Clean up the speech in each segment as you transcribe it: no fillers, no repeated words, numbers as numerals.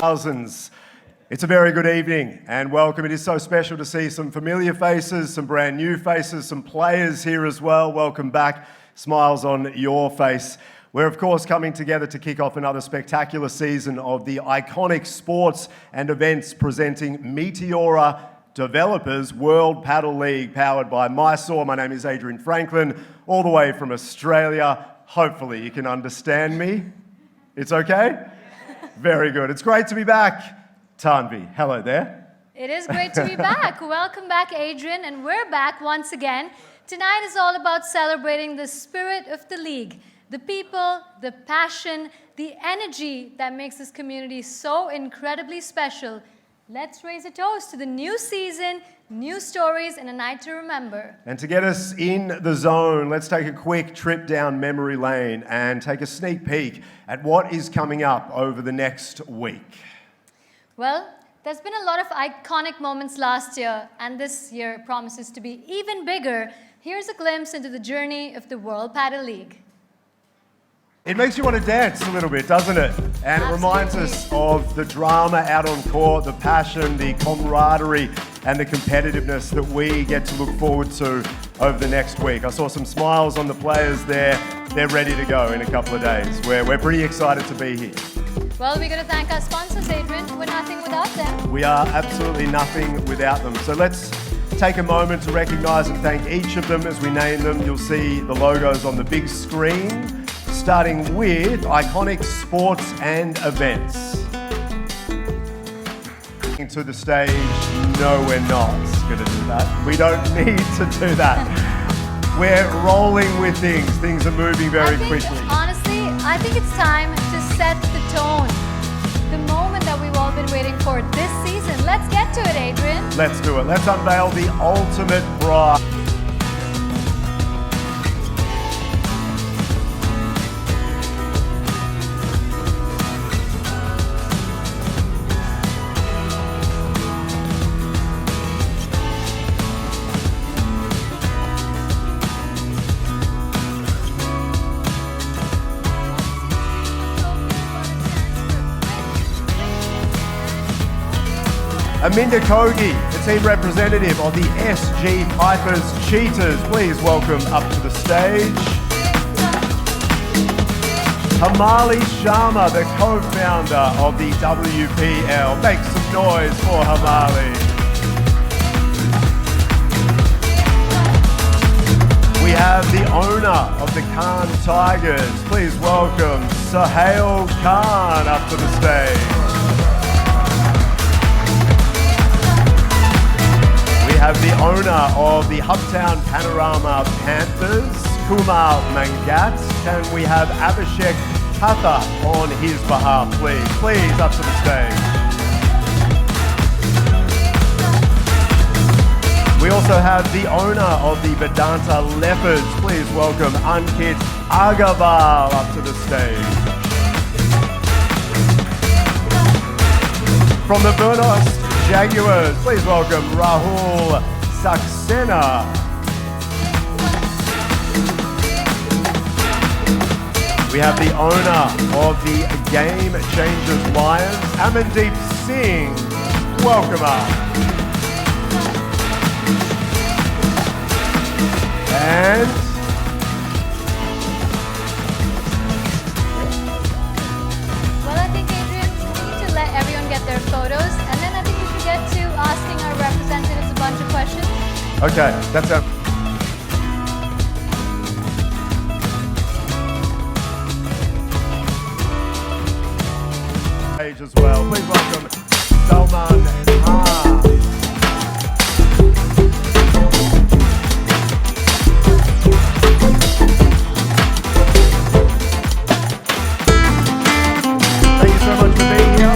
thousands. It's a very good evening and welcome. It is so special to see some familiar faces, some brand new faces, some players here as well. Welcome back. Smiles on your face. We're of course coming together to kick off another spectacular season of the iconic sports and events presenting Meteora Developers World Padel League, powered by Mysore. My name is Adrian Franklin, all the way from Australia. Hopefully you can understand me. It's okay? Very good. It's great to be back. Tanvi, hello there. It is great to be back. Welcome back, Adrian, and we're back once again. Tonight is all about celebrating the spirit of the league, the people, the passion, the energy that makes this community so incredibly special. Let's raise a toast to the new season, new stories, and a night to remember. And to get us in the zone, let's take a quick trip down memory lane and take a sneak peek at what is coming up over the next week. Well, there's been a lot of iconic moments last year, and this year promises to be even bigger. Here's a glimpse into the journey of the World Padel League. It makes you want to dance a little bit, doesn't it? And It reminds us of the drama out on court, the passion, the camaraderie, and the competitiveness that we get to look forward to over the next week. I saw some smiles on the players there. They're ready to go in a couple of days. We're pretty excited to be here. Well, we're going to thank our sponsors, Adrian. We're nothing without them. We are absolutely nothing without them. So let's take a moment to recognise and thank each of them as we name them. You'll see the logos on the big screen, starting with Iconic Sports and Events. To the stage, no, we're not going to do that. We don't need to do that. We're rolling with things. Things are moving very quickly. Honestly, I think it's time to set the tone. The moment that we've all been waiting for this season. Let's get to it, Adrian. Let's do it. Let's unveil the ultimate prize. Aminda Kogi, the team representative of the SG Pipers Cheetahs. Please welcome up to the stage. Hamali Sharma, the co-founder of the WPL. Make some noise for Hamali. We have the owner of the Khan Tigers. Please welcome Sohail Khan up to the stage. We have the owner of the Hubtown Panorama Panthers, Kumar Mangat. Can we have Abhishek Hatha on his behalf, please? Please, up to the stage. We also have the owner of the Vedanta Leopards. Please welcome Ankit Agarwal up to the stage. From the Burnos Jaguars, please welcome Rahul Saxena. We have the owner of the Game Changers Lions, Amandeep Singh. Welcome up. And well, I think, Adrian, we need to let everyone get their photos, and then I think we should get to asking our representatives a bunch of questions. Okay, that's it. Page as well. Please welcome Salman. Thank you so much for being here.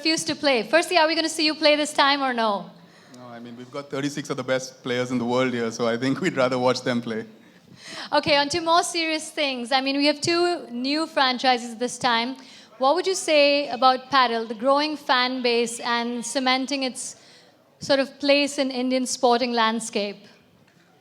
refuse to play. Firstly, are we going to see you play this time or no? No, I mean, we've got 36 of the best players in the world here, so I think we'd rather watch them play. Okay, on to more serious things. I mean, we have two new franchises this time. What would you say about Padel, the growing fan base and cementing its sort of place in Indian sporting landscape?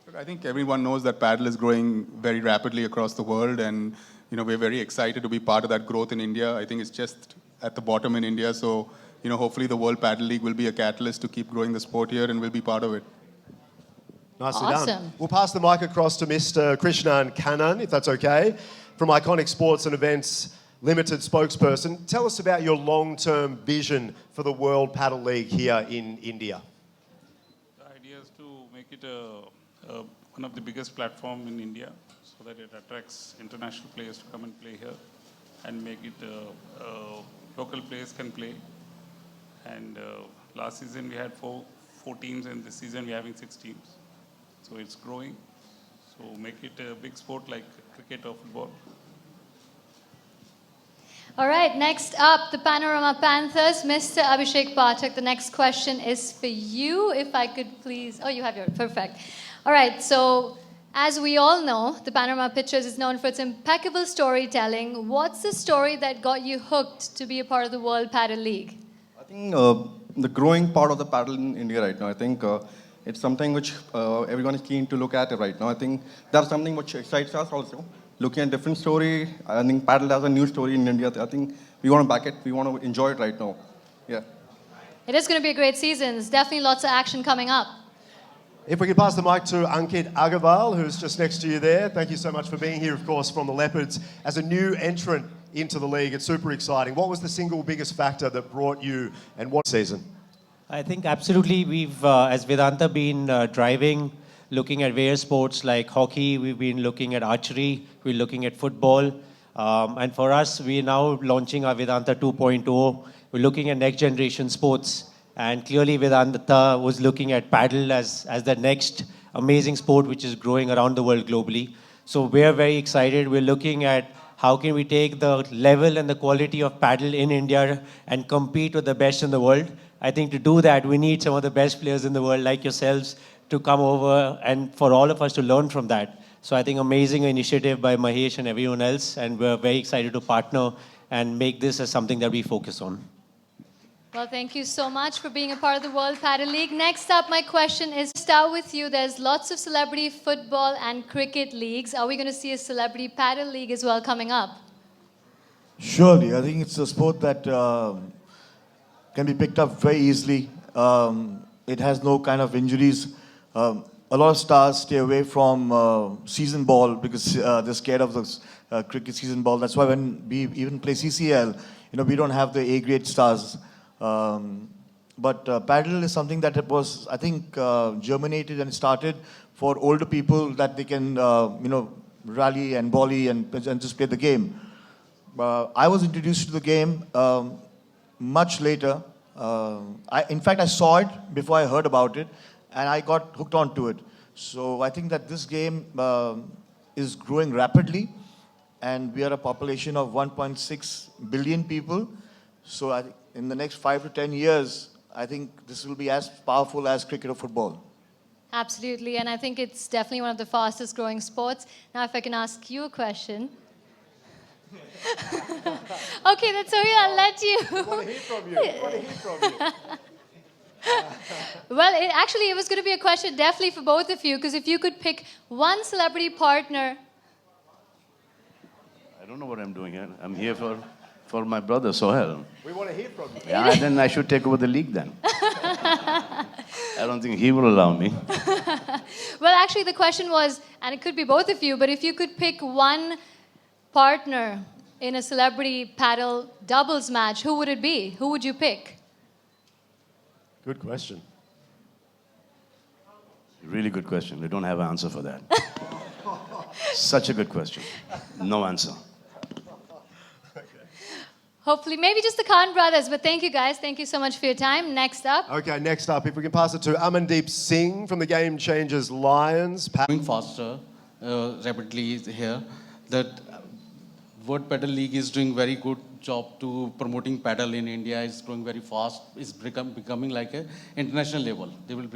Look, I think everyone knows that Padel is growing very rapidly across the world, and we're very excited to be part of that growth in India. I think it's just at the bottom in India, so hopefully the World Padel League will be a catalyst to keep growing the sport here, and we'll be part of it. Nicely Awesome. done. We'll pass the mic across to Mr. Krishnan Kannan, if that's okay, from Iconic Sports and Events Limited spokesperson. Tell us about your long-term vision for the World Padel League here in India. The idea is to make it one of the biggest platform in India, so that it attracts international players to come and play here, and make it local players can play. And last season we had four teams, and this season we're having 6 teams. So it's growing. So make it a big sport like cricket or football. All right, next up, the Panorama Panthers. Mr. Abhishek Pathak, the next question is for you, if I could please. Oh, you have yours. Perfect. All right, so as we all know, the Panorama Pictures is known for its impeccable storytelling. What's the story that got you hooked to be a part of the World Padel League? I think the growing part of the paddle in India right now, I think it's something which everyone is keen to look at right now. I think that's something which excites us also. Looking at different story, I think paddle has a new story in India. I think we want to back it. We want to enjoy it right now. Yeah. It is going to be a great season. There's definitely lots of action coming up. If we could pass the mic to Ankit Agarwal, who's just next to you there. Thank you so much for being here, of course, from the Leopards. As a new entrant into the league, it's super exciting. What was the single biggest factor that brought you and what season? I think absolutely we've, as Vedanta, been driving, looking at various sports like hockey, we've been looking at archery, we're looking at football. And for us, we're now launching our Vedanta 2.0. We're looking at next generation sports. And clearly Vedanta was looking at paddle as the next amazing sport which is growing around the world globally. So we're very excited. We're looking at how can we take the level and the quality of paddle in India and compete with the best in the world. I think to do that, we need some of the best players in the world like yourselves to come over and for all of us to learn from that. So I think amazing initiative by Mahesh and everyone else, and we're very excited to partner and make this as something that we focus on. Well, thank you so much for being a part of the World Padel League. Next up, my question is to start with you. There's lots of celebrity football and cricket leagues. Are we going to see a celebrity paddle league as well coming up? Surely. I think it's a sport that can be picked up very easily. It has no kind of injuries. A lot of stars stay away from season ball because they're scared of the cricket season ball. That's why when we even play CCL, we don't have the A-grade stars. But paddle is something that was, I think, germinated and started for older people that they can, rally and volley and just play the game. I was introduced to the game much later. In fact, I saw it before I heard about it, and I got hooked onto it. So I think that this game is growing rapidly, and we are a population of 1.6 billion people. So in the next 5 to 10 years, I think this will be as powerful as cricket or football. Absolutely, and I think it's definitely one of the fastest growing sports. Now, if I can ask you a question. Okay, that's Sohail, I'll let you. I want to hear from you. I want to hear from you. Well, it was going to be a question definitely for both of you, because if you could pick one celebrity partner. I don't know what I'm doing here. I'm here for my brother, Sohail. We want to hear from you. Yeah, then I should take over the league then. I don't think he will allow me. Well, actually, the question was, and it could be both of you, but if you could pick one partner in a celebrity paddle doubles match, who would it be? Who would you pick? Good question. Really good question. We don't have an answer for that. Such a good question. No answer. Hopefully, maybe just the Khan brothers, but thank you guys. Thank you so much for your time. Next up. Okay, next up, if we can pass it to Amandeep Singh from the Game Changers Lions. Going faster, rapidly here, that World Padel League is doing very good job to promoting paddle in India. Is growing very fast. It's becoming like a international level. They will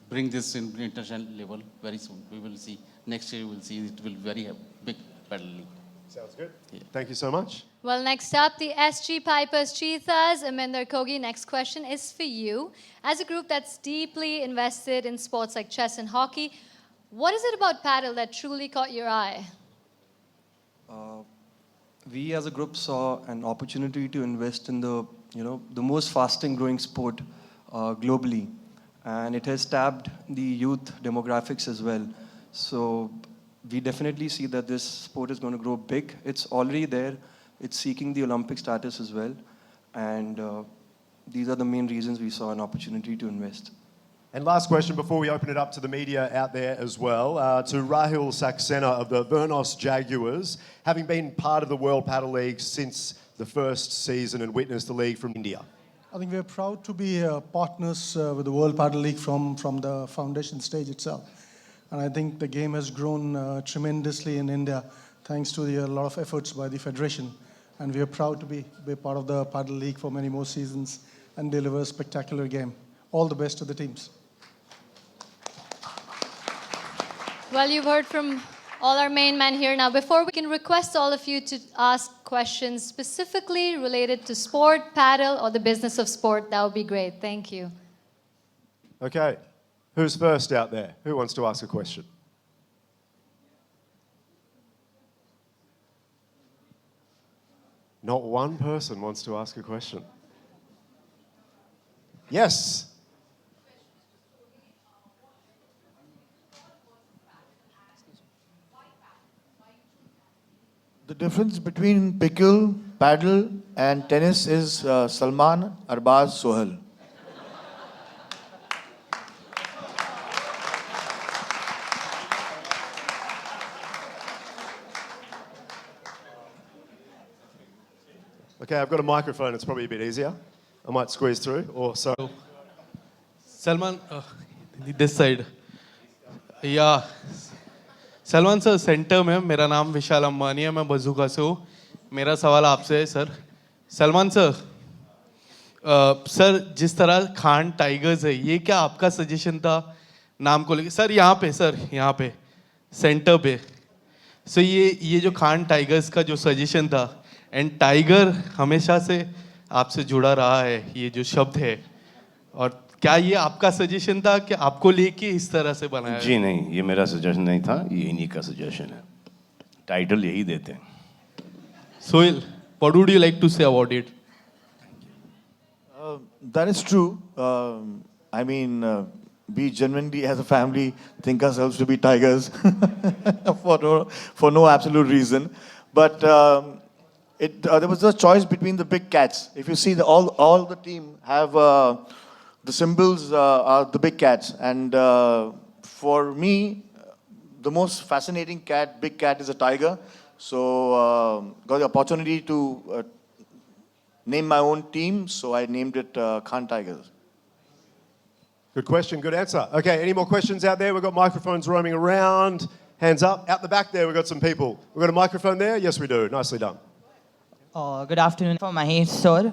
bring this in international level very soon. We will see. Next year we will see it will be very big paddle league. Sounds good. Yeah. Thank you so much. Well, next up, the SG Pipers Cheetahs. Aminder Kogi, next question is for you. As a group that's deeply invested in sports like chess and hockey, what is it about paddle that truly caught your eye? We as a group saw an opportunity to invest in the most fastest growing sport globally, and it has tapped the youth demographics as well. So we definitely see that this sport is going to grow big. It's already there. It's seeking the Olympic status as well, and these are the main reasons we saw an opportunity to invest. And last question before we open it up to the media out there as well, to Rahul Saxena of the Vernos Jaguars, having been part of the World Paddle League since the first season and witnessed the league from India. I think we're proud to be partners with the World Paddle League from the foundation stage itself. And I think the game has grown tremendously in India thanks to a lot of efforts by the federation. And we are proud to be part of the Paddle League for many more seasons and deliver a spectacular game. All the best to the teams. Well, you've heard from all our main men here. Now, before we can request all of you to ask questions specifically related to sport, paddle, or the business of sport, that would be great. Thank you. Okay. Who's first out there? Who wants to ask a question? Not one person wants to ask a question. Yes. The difference between pickle, paddle, and tennis is Salman, Arbaz, Sohail. Okay, I've got a microphone. It's probably a bit easier. I might squeeze through, or so. Salman, this side. Yeah. Salman sir centre में मेरा नाम विशाल अंबानी है मैं बजूका से हूँ मेरा सवाल आपसे है सर सलमान सर सर जिस तरह खान टाइगर्स है ये क्या आपका सजेशन था नाम को लेके सर यहाँ पे सेंटर पे सो ये जो खान टाइगर्स का जो सजेशन था एंड टाइगर हमेशा से आपसे जुड़ा रहा है ये जो शब्द है और क्या ये आपका सजेशन था कि आपको लेके इस तरह से बनाया जी नहीं ये मेरा सजेशन नहीं था ये इन्हीं का सजेशन है टाइटल यही देते हैं Sohail, what would you like to say about it? That is true. I mean, we genuinely as a family think ourselves to be tigers for no absolute reason. But there was a choice between the big cats. If you see, all the team have the symbols are the big cats. And for me, the most fascinating big cat is a tiger. So got the opportunity to name my own team, so I named it Khan Tigers. Good question, good answer. Okay, any more questions out there? We've got microphones roaming around. Hands up. Out the back there, we've got some people. We've got a microphone there? Yes, we do. Nicely done. Good afternoon, for Mahesh sir.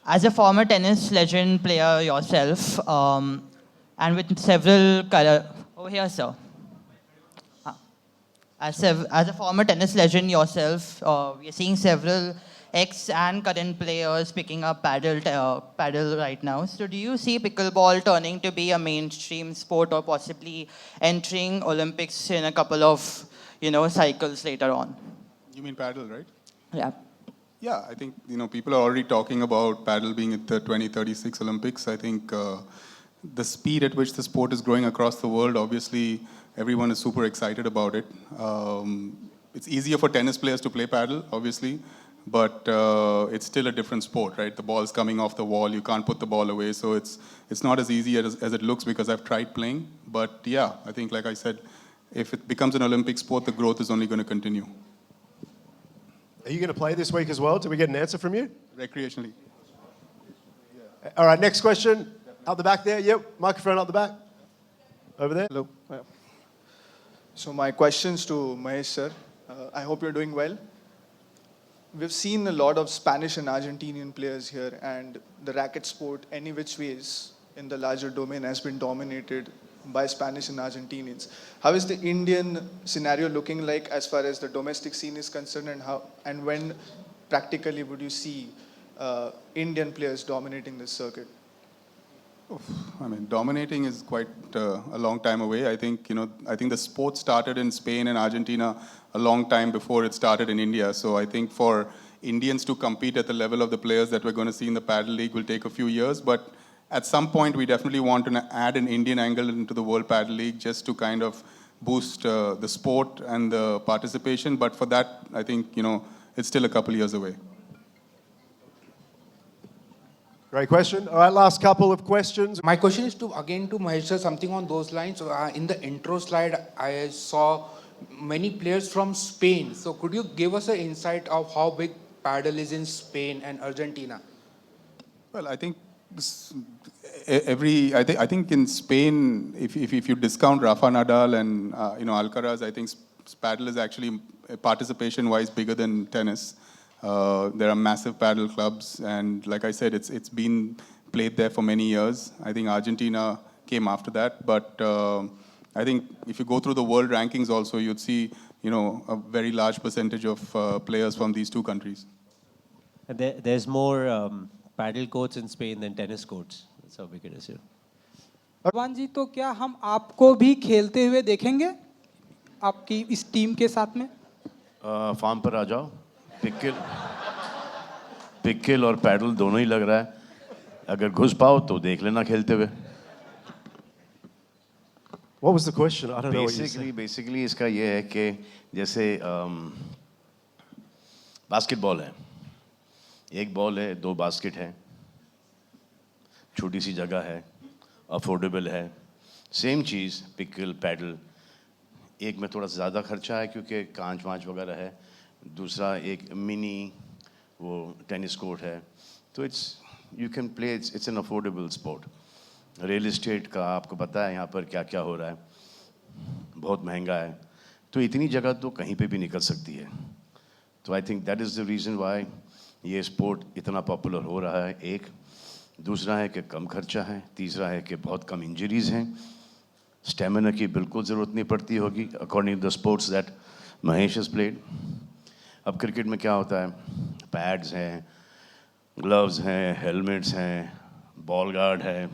As a former tennis legend player yourself, and with several over here, sir. As a former tennis legend yourself, we are seeing several ex and current players picking up paddle right now. So do you see pickleball turning to be a mainstream sport or possibly entering Olympics in a couple of, cycles later on? You mean paddle, right? Yeah. Yeah, I think, people are already talking about paddle being at the 2036 Olympics. I think the speed at which the sport is growing across the world, obviously, everyone is super excited about it. It's easier for tennis players to play paddle, obviously, but it's still a different sport, right? The ball's coming off the wall, you can't put the ball away, so it's not as easy as it looks because I've tried playing. But yeah, I think, like I said, if it becomes an Olympic sport, the growth is only going to continue. Are you going to play this week as well? Did we get an answer from you? Recreationally. All right, next question. Out the back there. Yep, microphone out the back. Over there. Hello. So my questions to Mahesh sir. I hope you're doing well. we've seen a lot of Spanish and Argentinian players here, and the racket sport, any which ways, in the larger domain has been dominated by Spanish and Argentinians. How is the Indian scenario looking like as far as the domestic scene is concerned, and when practically would you see Indian players dominating this circuit? I mean, dominating is quite a long time away. I think the sport started in Spain and Argentina a long time before it started in India. So I think for Indians to compete at the level of the players that we're going to see in the Padel League will take a few years. But at some point, we definitely want to add an Indian angle into the World Padel League just to kind of boost the sport and the participation. But for that, I think, it's still a couple years away. Great question. All right, last couple of questions. My question is to Mahesh sir, something on those lines. In the intro slide, I saw many players from Spain. So could you give us an insight of how big Padel is in Spain and Argentina? Well, I think I think in Spain, if you discount Rafa Nadal and Alcaraz, I think Padel is actually participation-wise bigger than tennis. There are massive paddle clubs, and like I said, it's been played there for many years. I think Argentina came after that, but I think if you go through the world rankings also, you'd see a very large percentage of players from these two countries. And there's more paddle courts in Spain than tennis courts. That's how big it is here. भगवान जी, तो क्या हम आपको भी खेलते हुए देखेंगे आपकी इस टीम के साथ में? फार्म पर आ जाओ. पिक्किल और पैडल दोनों ही लग रहा है. अगर घुस पाओ तो देख लेना खेलते हुए. What was the question? I don't know what you said. Basically इसका ये है कि जैसे बास्केटबॉल है. एक बॉल है, दो बास्केट है, छोटी सी जगह है, अफोर्डेबल है. सेम चीज़ पिक्किल पैडल. एक में थोड़ा ज़्यादा खर्चा है क्योंकि कांच वांच वगैरह है. दूसरा एक मिनी वो टेनिस कोर्ट है. तो you can play, it's an affordable sport. Real estate का आपको पता है यहाँ पर क्या क्या हो रहा है, बहुत महंगा है. तो इतनी जगह तो कहीं पे भी निकल सकती है. तो I think that is the reason why ये स्पोर्ट इतना पॉपुलर हो रहा है. एक दूसरा है कि कम खर्चा है. तीसरा है कि बहुत कम इंजरीज़ हैं. स्टेमिना की बिल्कुल ज़रूरत नहीं पड़ती होगी according to the sports that Mahesh has played. अब क्रिकेट में क्या होता है, पैड्स हैं, ग्लव्स हैं, हेलमेट्स हैं, बॉल गार्ड है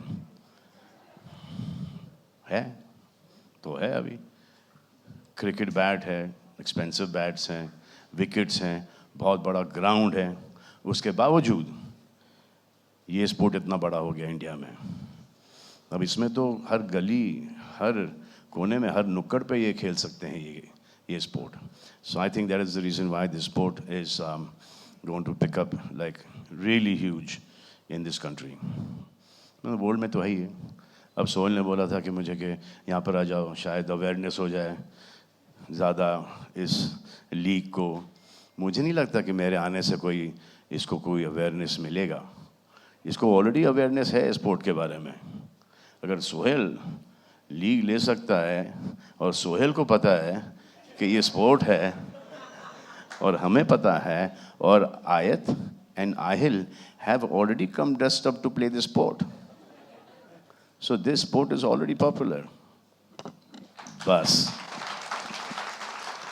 तो है. अभी क्रिकेट बैट है, एक्सपेंसिव बैट्स हैं, विकेट्स हैं, बहुत बड़ा ग्राउंड है. उसके बावजूद ये स्पोर्ट इतना बड़ा हो गया इंडिया में. अब इसमें तो हर गली, हर कोने में, हर नुक्कड़ पे ये खेल सकते हैं ये sport. So I think that is the reason why this sport is going to pick up like really huge in this country. World में तो है ही है. अब सोहेल ने बोला था कि मुझे कि यहाँ पर आ जाओ, शायद अवेयरनेस हो जाए ज़्यादा इस लीग को. मुझे नहीं लगता कि मेरे आने से इसको कोई अवेयरनेस मिलेगा. इसको ऑलरेडी अवेयरनेस है स्पोर्ट के बारे में. अगर सोहेल लीग ले सकता है और सोहेल को पता है कि ये स्पोर्ट है और हमें पता है, और Aayat and Aahil have already come dressed up to play this sport. So this sport is already popular. बस.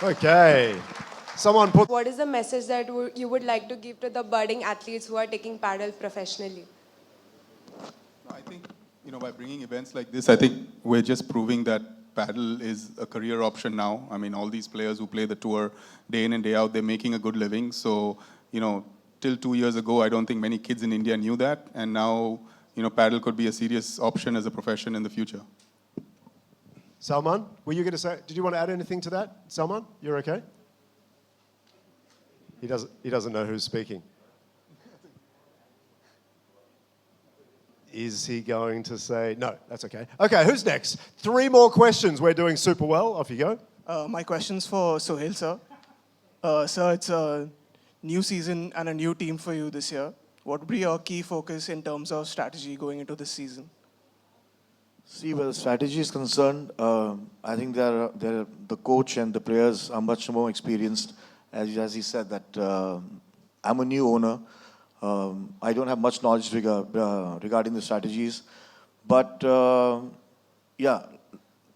Okay. Someone put. What is the message that you would like to give to the budding athletes who are taking paddle professionally? I think, by bringing events like this, I think we're just proving that paddle is a career option now. I mean, all these players who play the tour day in and day out, they're making a good living. So, till 2 years ago, I don't think many kids in India knew that. And now, paddle could be a serious option as a profession in the future. Salman, were you going to say, did you want to add anything to that? Salman, you're okay? He doesn't know who's speaking. Is he going to say, no, that's okay. Okay, who's next? 3 more questions. We're doing super well. Off you go. My question's for Sohail, sir. Sir, it's a new season and a new team for you this year. What would be your key focus in terms of strategy going into this season? See, where the strategy is concerned, I think the coach and the players are much more experienced. As he said, that I'm a new owner. I don't have much knowledge regarding the strategies. But yeah,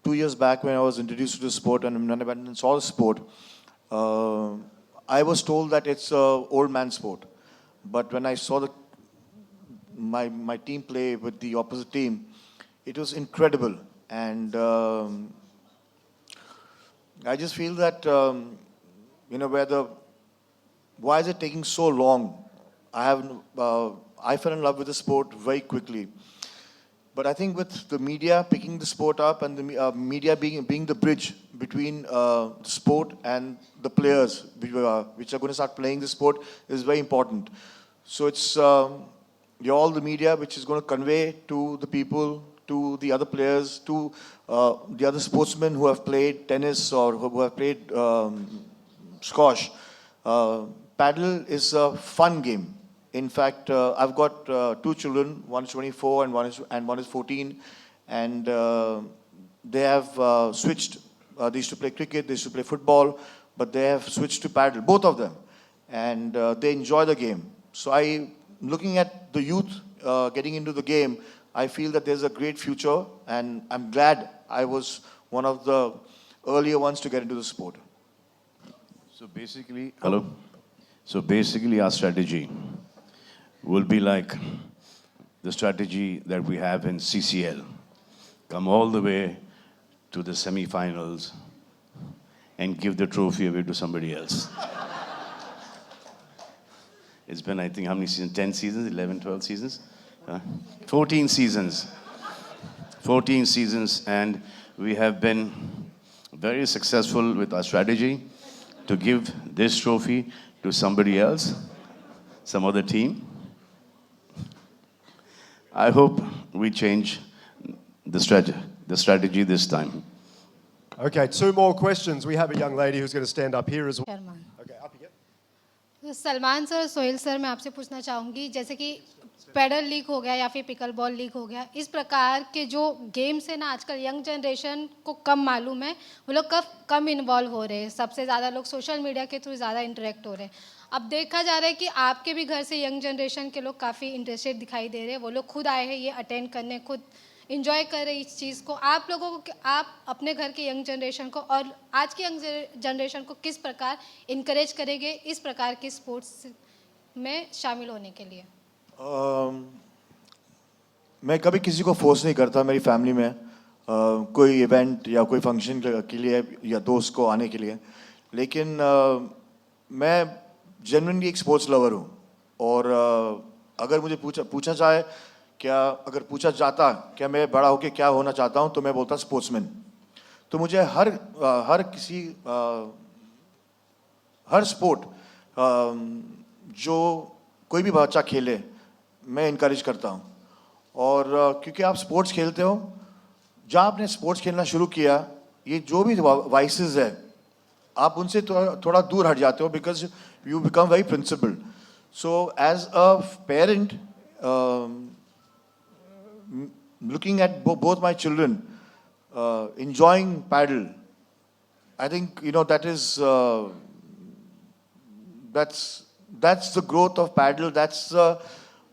2 years back when I was introduced to the sport and when I went and saw the sport, I was told that it's an old man sport. But when I saw my team play with the opposite team, it was incredible. And I just feel that, why is it taking so long? I fell in love with the sport very quickly. But I think with the media picking the sport up and the media being the bridge between the sport and the players which are going to start playing the sport is very important. So it's all the media which is going to convey to the people, to the other players, to the other sportsmen who have played tennis or who have played squash. Paddle is a fun game. In fact, I've got 2 children. One is 24 and one is 14, and they have switched. They used to play cricket, they used to play football, but they have switched to paddle, both of them, and they enjoy the game. So looking at the youth getting into the game, I feel that there's a great future, and I'm glad I was one of the earlier ones to get into the sport. So basically, hello. So basically, our strategy will be like the strategy that we have in CCL. Come all the way to the semi-finals and give the trophy away to somebody else. It's been, I think, how many seasons? 10 seasons, 11, 12 seasons? 14 seasons. 14 seasons, and we have been very successful with our strategy to give this trophy to somebody else, some other team. I hope we change the strategy this time. Okay, 2 more questions. We have a young lady who's going to stand up here as well. Okay, up here. तो Salman sir, Sohail sir, मैं आपसे पूछना चाहूँगी, जैसे कि pedal league हो गया या फिर पिकल बॉल लीग हो गया, इस प्रकार के जो गेम्स है ना, आजकल यंग जनरेशन को कम मालूम है, वो लोग कम इन्वॉल्व हो रहे हैं, सबसे ज़्यादा लोग सोशल मीडिया के थ्रू ज़्यादा इंटरेक्ट हो रहे हैं. अब देखा जा रहा है कि आपके भी घर से यंग जनरेशन के लोग काफ़ी इंटरेस्टेड दिखाई दे रहे हैं, वो लोग खुद आए हैं ये अटेंड करने, खुद इंजॉय कर रहे हैं इस चीज़ को. आप लोगों को, आप अपने घर के यंग जनरेशन को और आज की यंग जनरेशन को किस प्रकार इनकरेज करेंगे इस प्रकार के स्पोर्ट्स में शामिल होने के लिए? मैं कभी किसी को फोर्स नहीं करता मेरी फैमिली में कोई इवेंट या कोई फंक्शन के लिए या दोस्त को आने के लिए, लेकिन मैं जेन्युइनली एक स्पोर्ट्स लवर हूँ. और अगर मुझे पूछा जाए अगर पूछा जाता क्या मैं बड़ा होकर क्या होना चाहता हूँ, तो मैं बोलता स्पोर्ट्समैन. तो मुझे हर स्पोर्ट जो कोई भी बच्चा खेले मैं इनकरेज करता हूँ. और क्योंकि आप स्पोर्ट्स खेलते हो, जहाँ आपने स्पोर्ट्स खेलना शुरू किया, ये जो भी वाइसेस है आप उनसे थोड़ा दूर हट जाते हो, because you become very principled. So as a parent, looking at both my children enjoying paddle, I think that's the growth of paddle. That's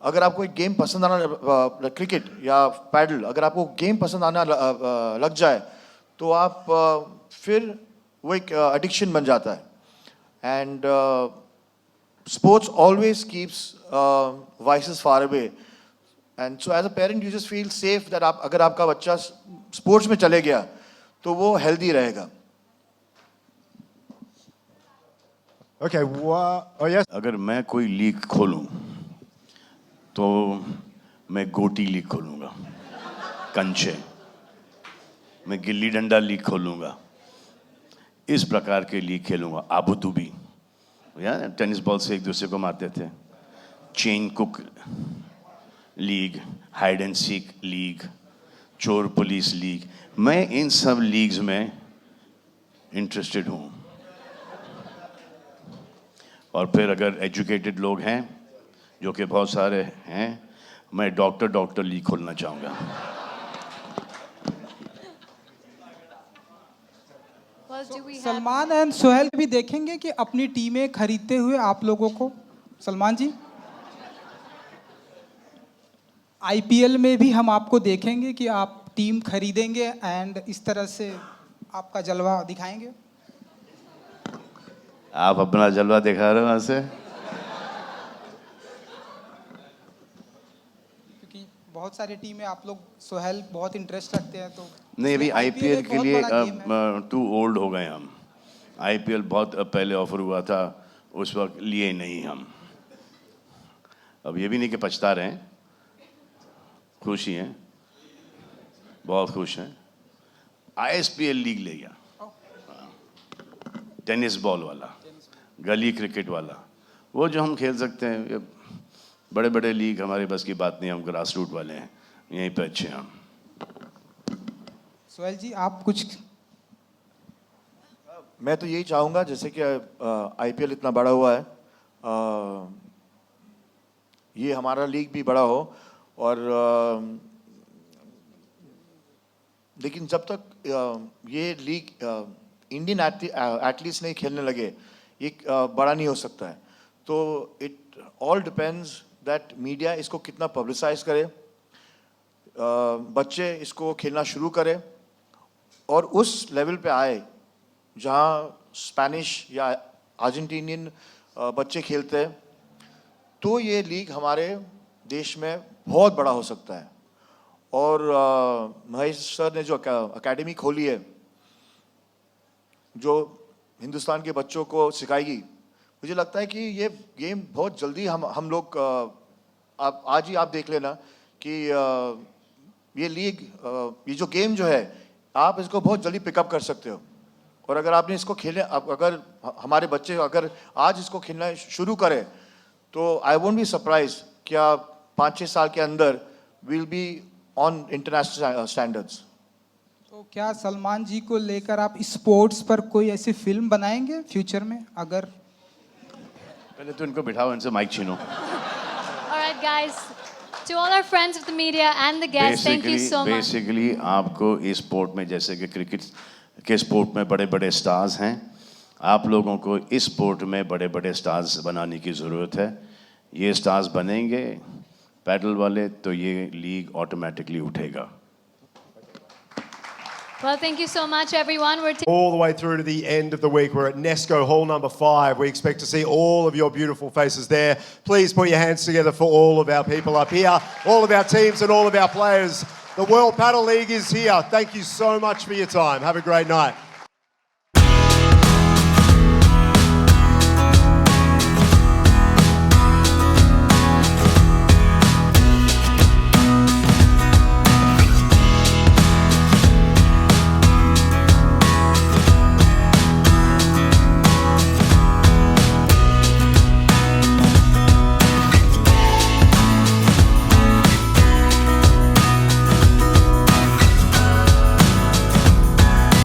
अगर आपको एक गेम पसंद आना, क्रिकेट या पैडल, अगर आपको गेम पसंद आना लग जाए तो आप फिर वो एक एडिक्शन बन जाता है. And sports always keeps vices far away. And so as a parent you just feel safe that अगर आपका बच्चा स्पोर्ट्स में चले गया तो वो हेल्दी रहेगा. Okay, oh yes. अगर मैं कोई लीग खोलूं तो मैं गोटी लीग खोलूंगा, कंचे. मैं गिल्ली डंडा लीग खोलूंगा, इस प्रकार के लीग खेलूंगा. आबू दूबी, यार टेनिस बॉल से एक दूसरे को मारते थे. Chain cook league, hide and seek league, चोर पुलिस लीग, मैं इन सब लीग्स में इंटरेस्टेड हूँ. और फिर अगर एजुकेटेड लोग हैं, जो कि बहुत सारे हैं, मैं डॉक्टर लीग खोलना चाहूँगा. सलमान एंड सोहेल भी देखेंगे कि अपनी टीमें खरीदते हुए आप लोगों को सलमान जी, आईपीएल में भी हम आपको देखेंगे कि आप टीम खरीदेंगे एंड इस तरह से आपका जलवा दिखाएंगे? आप अपना जलवा दिखा रहे हो वहां से? क्योंकि बहुत सारी टीमें आप लोग सोहेल बहुत इंटरेस्ट रखते हैं, तो नहीं, अभी आईपीएल एक के बहुत लिए बड़ा गेम है। टू ओल्ड हो गए हम। आईपीएल बहुत पहले ऑफर हुआ था, उस वक्त लिए नहीं हम। अब ये भी नहीं कि पछता रहे हैं, खुश ही हैं, बहुत खुश हैं। आईएसपीएल लीग ले गया, टेनिस बॉल वाला, गली क्रिकेट वाला, वो जो हम खेल सकते हैं। ये बड़े बड़े लीग हमारे बस की बात नहीं, हम ग्रास रूट वाले हैं, यहीं पे अच्छे हैं हम। सोहेल जी, आप कुछ? मैं तो यही चाहूँगा, जैसे कि आईपीएल इतना बड़ा हुआ है, ये हमारा लीग भी बड़ा हो, और लेकिन जब तक ये लीग इंडियन एथलीट्स नहीं खेलने लगे, ये बड़ा नहीं हो सकता है। तो it all depends that media इसको कितना पब्लिसाइज करे, बच्चे इसको खेलना शुरू करें और उस लेवल पे आए जहाँ स्पेनिश या अर्जेंटीनियन बच्चे खेलते हैं, तो ये लीग हमारे देश में बहुत बड़ा हो सकता है। और महेश सर ने जो अकेडमी खोली है, जो हिंदुस्तान के बच्चों को सिखाएगी, मुझे लगता है कि ये गेम बहुत जल्दी हम लोग आज ही आप देख लेना कि ये लीग, ये जो गेम जो है, आप इसको बहुत जल्दी पिकअप कर सकते हो। और अगर आपने इसको खेले, अगर हमारे बच्चे अगर आज इसको खेलना शुरू करें, तो आई वोंट बी सरप्राइज क्या 5-6 साल के अंदर will be on international standards. तो क्या सलमान जी को लेकर आप स्पोर्ट्स पर कोई ऐसी फिल्म बनाएंगे फ्यूचर में? अगर पहले तो इनको बिठाओ, इनसे mic छीनो। All right, guys. To all our friends of the media and the guests, thank you so much. Basically आपको इस स्पोर्ट में, जैसे कि क्रिकेट के स्पोर्ट में बड़े बड़े स्टार्स हैं, आप लोगों को इस स्पोर्ट में बड़े बड़े स्टार्स बनाने की ज़रूरत है। ये स्टार्स बनेंगे पैडल वाले, तो ये लीग ऑटोमेटिकली उठेगा। Well, thank you so much, everyone. We're all the way through to the end of the week. We're at Nesco Hall number 5. We expect to see all of your beautiful faces there. Please put your hands together for all of our people up here, all of our teams and all of our players. The World Padel League is here. Thank you so much for your time. Have a great night.